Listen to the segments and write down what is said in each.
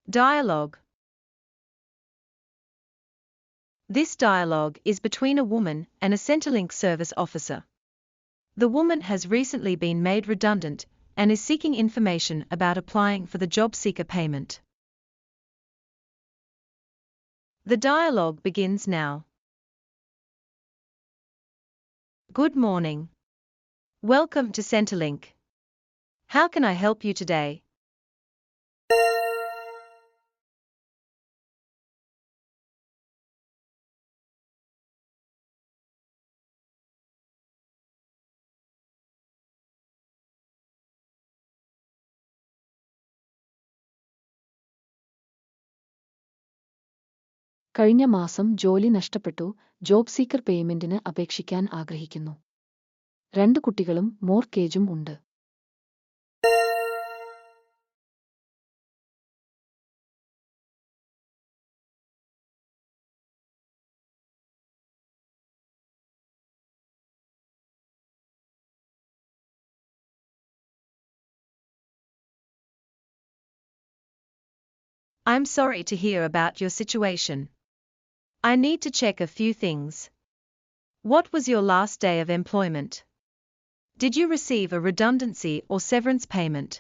Dialogue. This dialogue is between a woman and a Centrelink service officer. The woman has recently been made redundant and is seeking information about applying for the job seeker payment. The dialogue begins now. Good morning. Welcome to Centrelink. How can I help you today? കഴിഞ്ഞ മാസം ജോലി നഷ്ടപ്പെട്ടു, job seeker പേയ്മെന്റിന് അപേക്ഷിക്കാൻ ആഗ്രഹിക്കുന്നു. 2 കുട്ടികളും മോർഗേജും ഉണ്ട്. I'm sorry to hear about your situation. I need to check a few things. What was your last day of employment? Did you receive a redundancy or severance payment?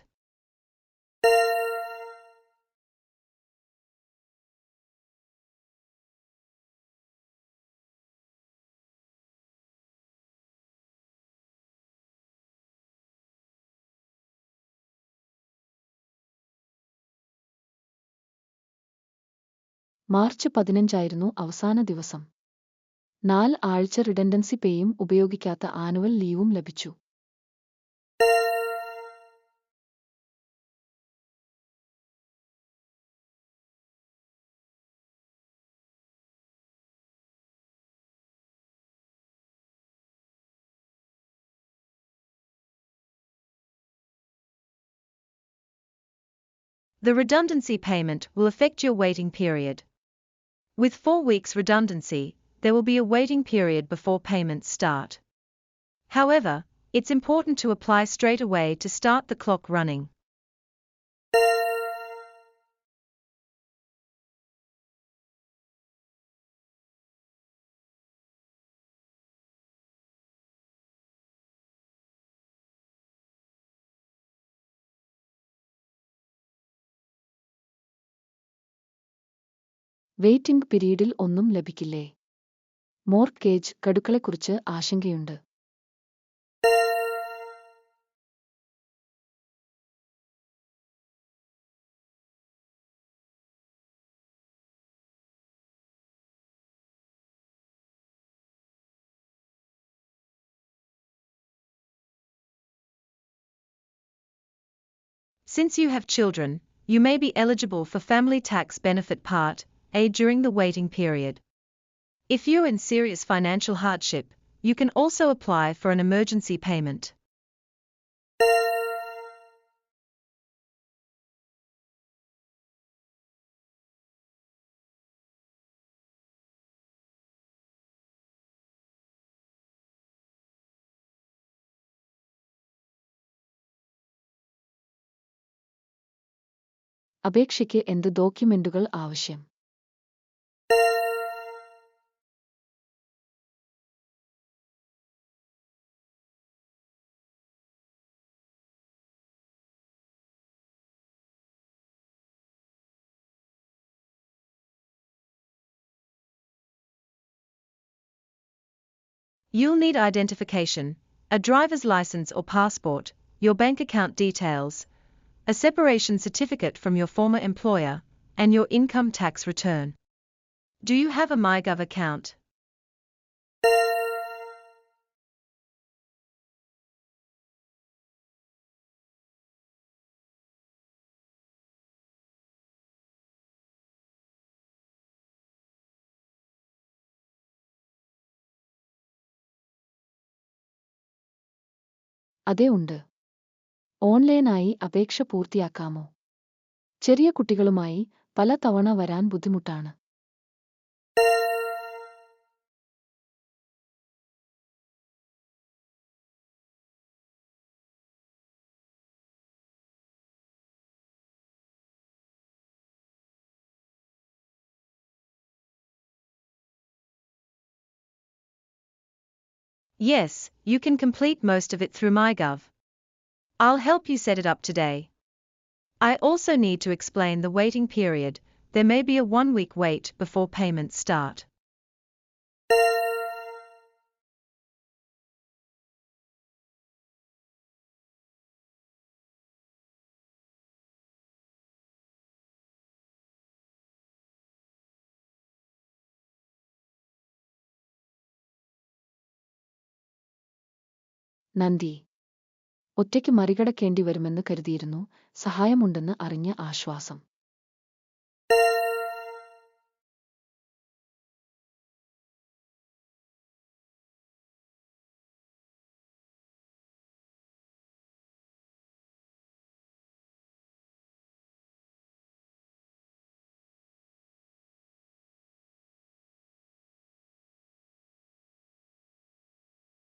March 15 അവസാന ദിവസം. 4 ആഴ്ച redundancy പേയും ഉപയോഗിക്കാത്ത annual ലീവും ലഭിച്ചു. The redundancy payment will affect your waiting period. With 4 weeks redundancy, there will be a waiting period before payments start. However, it's important to apply straight away to start the clock running. Waiting പീരീഡിൽ ഒന്നും ലഭിക്കില്ലേ? Mortgage ഗഡുക്കളെക്കുറിച്ച് ആശങ്കയുണ്ട്. Since you have children, you may be eligible for Family Tax Benefit Part A during the waiting period. If you're in serious financial hardship, you can also apply for an emergency payment. അപേക്ഷയ്ക്ക് എന്ത് ഡോക്യുമെന്റുകൾ ആവശ്യം? You'll need identification, a driver's license or passport, your bank account details, a separation certificate from your former employer, and your income tax return. Do you have a MyGov account? അതെ ഉണ്ട്. ഓൺലൈനായി അപേക്ഷ പൂർത്തിയാക്കാമോ? ചെറിയ കുട്ടികളുമായി പല തവണ വരാൻ ബുദ്ധിമുട്ടാണ്. Yes, you can complete most of it through MyGov. I'll help you set it up today. I also need to explain the waiting period. There may be a 1-week wait before payments start. നന്ദി. ഒറ്റയ്ക്ക് മറികടക്കേണ്ടി വരുമെന്ന് കരുതിയിരുന്നു, സഹായമുണ്ടെന്ന് അറിഞ്ഞ ആശ്വാസം.